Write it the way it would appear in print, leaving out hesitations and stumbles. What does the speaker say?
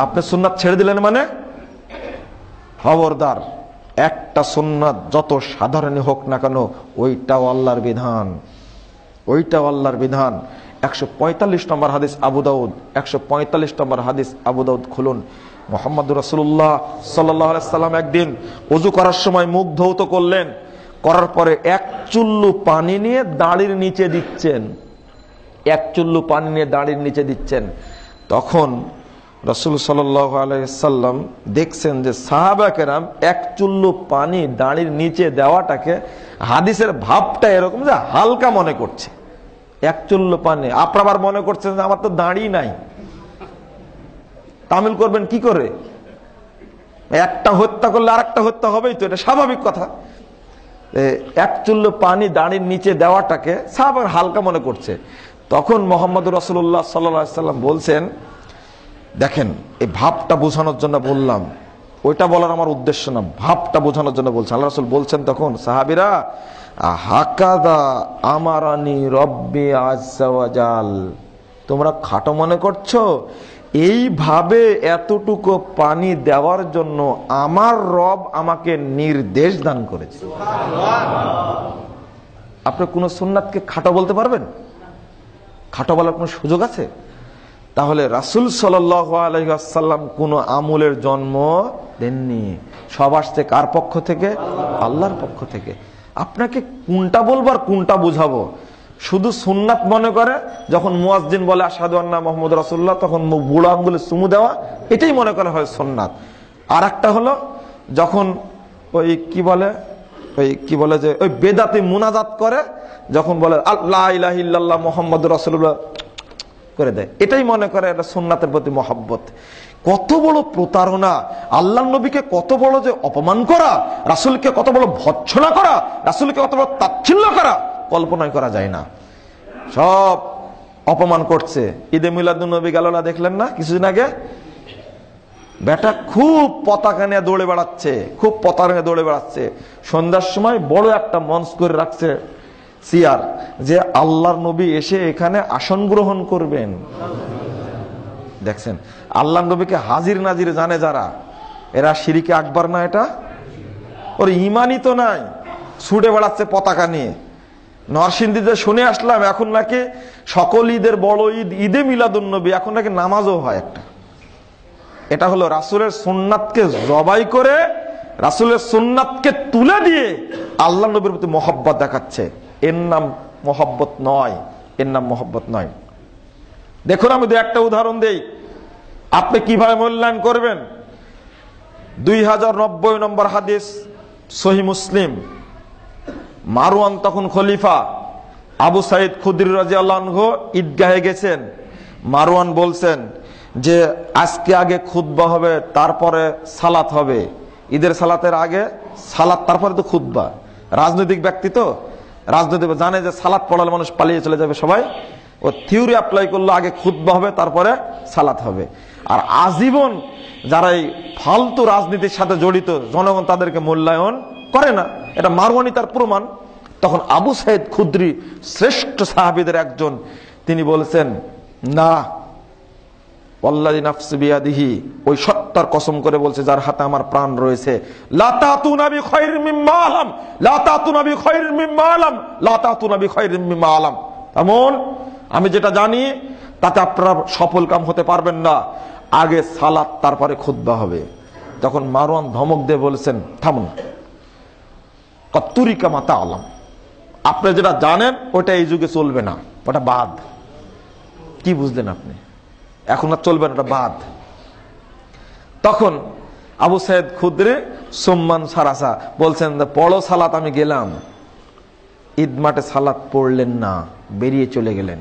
আপনি সুন্নাত ছেড়ে দিলেন মানে খবরদার, একটা সুন্নাত যত সাধারণ হোক না কেন ওইটাও আল্লাহর বিধান, ওইটাও আল্লাহর বিধান। 145 নম্বর হাদিস আবু দাউদ, 145 নম্বর হাদিস আবু দাউদ খুলুন। মুহাম্মদুর রাসূলুল্লাহ সাল্লাল্লাহু আলাইহি সাল্লাম একদিন ওযু করার সময় মুখ ধৌত করলেন, করার পরে এক চুল্লু পানি নিয়ে দাড়ির নিচে দিচ্ছেন, এক চুল্লু পানি নিয়ে দাড়ির নিচে দিচ্ছেন। তখন রাসূল সাল্লাল্লাহু আলাইহি সাল্লাম দেখছেন যে সাহাবা কেরাম এক চুল্লু পানি দাড়ির নিচে দেওয়াটাকে হাদিসের ভাবটা এরকম যে হালকা মনে করছে। এক চুল্লু পানি, আপনার মনে করছেন যে আমার তো দাড়ি নাই, তামিল করবেন কি করে? একটা হত্যা করলে আরেকটা হত্যা হবেই তো, এটা স্বাভাবিক কথা। এক চুল্লু পানি দাড়ির নিচে দেওয়াটাকে সাহাবা হালকা মনে করছে। তখন মুহাম্মদুর রাসূলুল্লাহ সাল্লাল্লাহু আলাইহি সাল্লাম বলছেন, দেখেন এই ভাবটা বোঝানোর জন্য বললাম, ওইটা বলার আমার উদ্দেশ্য না, ভাবটা বোঝানোর জন্য বলছেন। আল্লাহ রাসূল বলছেন তখন, সাহাবীরা হাকাদা আমারানি রব্বি আযজা ওয়া জাল, তোমরা খাটো মনে করছো? এইভাবে এতটুকু পানি দেওয়ার জন্য আমার রব আমাকে নির্দেশ দান করেছে। আপনি কোন সুন্নাতকে খাটো বলতে পারবেন? খাটো বলার কোন সুযোগ আছে? তাহলে রাসূল সাল্লাল্লাহু আলাইহি ওয়াসাল্লাম কোন আমলের জন্ম দেননি, সব আসছে কার পক্ষ থেকে? আল্লাহর পক্ষ থেকে। আপনাকে কোনটা বলবো আর কোনটা বুঝাবো? শুধু সুন্নাত মনে করে যখন মুয়াজ্জিন বলে আশহাদু আন্না মুহাম্মাদুর রাসূলুল্লাহ, তখন বুড়ো আঙ্গুলে চুমু দেওয়া, এটাই মনে করা হয় সুন্নাত। আর একটা হলো যখন ওই কি বলে যে ওই বেদাতি মুনাজাত করে, যখন বলে লা ইলাহা ইল্লাল্লাহ মুহাম্মাদুর রাসূলুল্লাহ করে দেয়, এটাই মনে করে এটা সুন্নাতের প্রতি মহব্বত। কত বড় প্রতারণা! আল্লাহর নবীকে কত বড় যে অপমান করা, রাসূলকে কত বড় ভৎসনা করা, রাসূলকে কত বড় তাচ্ছিল্য করা, কল্পনাই করা যায় না। সব অপমান করছে। ঈদে মিলাদুন নবী গেল না, দেখলেন না কিছুদিন আগে? বেটা খুব পতাকা নিয়ে দৌড়ে বেড়াচ্ছে, খুব পতাকা নিয়ে দৌড়ে বেড়াচ্ছে। সন্ধ্যার সময় বড় একটা মঞ্চ করে রাখছে চেয়ার, যে আল্লাহর নবী এসে এখানে আসন গ্রহণ করবেন। দেখছেন, আল্লাহর নবীকে হাজির নাজির জানে যারা, এরা শিরকে আকবার না? এটা ওর ইমানই তো নাই, ছুটে বেড়াচ্ছে পতাকা নিয়ে। নরসিংদীতে শুনে আসলাম এখন নাকি সকল ঈদের বড় ঈদ ঈদে মিলাদুন নবী, এখন নাকি নামাজও হয় একটা। এটা হলো রাসূলের সুন্নাতকে জবাই করে, রাসূলের সুন্নাতকে তুলে দিয়ে আল্লাহর নবীর প্রতি মহব্বত দেখাচ্ছে। এর নাম মহব্বত নয়, এর নাম মহব্বত নয়। দেখুন, আমি দু একটা উদাহরণ দেই, আপনি কিভাবে মূল্যায়ন করবেন। 2090 নম্বর হাদিস সহিহ মুসলিম। মারওয়ান তখন খলিফা, আবু সাঈদ খুদরি রাদিয়াল্লাহু আনহু ঈদগাহে গেছেন। মারওয়ান বলছেন যে আজকে আগে খুতবা হবে, তারপরে সালাত হবে। ঈদের সালাতের আগে সালাত, তারপরে তো খুতবা। রাজনৈতিক ব্যক্তি তো, রাজনৈতিক জানে যে সালাত পড়ালে মানুষ পালিয়ে চলে যাবে সবাই। ও থিওরি অ্যাপ্লাই করলো, আগে খুতবা হবে তারপরে সালাত হবে। আর আজীবন যারা এই ফালতু রাজনীতির সাথে জড়িত, জনগণ তাদেরকে মূল্যায়ন করে না, এটা মারওয়ানি তার প্রমাণ। তখন আবু সাঈদ খুদরি, শ্রেষ্ঠ সাহাবীদের একজন, তিনি বলেছেন, না, ওয়াল্লাযী নাফসি বিয়াদিহি, ওই সত্তার কসম করে বলছে যার হাতে আমার প্রাণ রয়েছে, লা তাতুনা বিখাইরিন মিম্মা আলাম, লা তাতুনা বিখাইরিন মিম্মা আলাম, লা তাতুনা বিখাইরিন মিম্মা আলাম। এমন আমি যেটা জানি তাতে আপনারা সফল কাম হতে পারবেন না, আগে সালাত তারপরে খুতবা হবে। তখন মারওয়ান ধমক দিয়ে বলেছেন, থামুন, কতুরিকা মাতা আলাম, আপনি যেটা জানেন ওটা এই যুগে চলবে না, ওটা বাদ। কি বুঝলেন আপনি? এখন আর চলবে না, ওটা বাদ। তখন আবু সাঈদ খুদরি সুম্মান সারাসা বলছেন, পড়ো সালাত। আমি গেলাম, ঈদ মাঠে সালাত পড়লেন না, বেরিয়ে চলে গেলেন।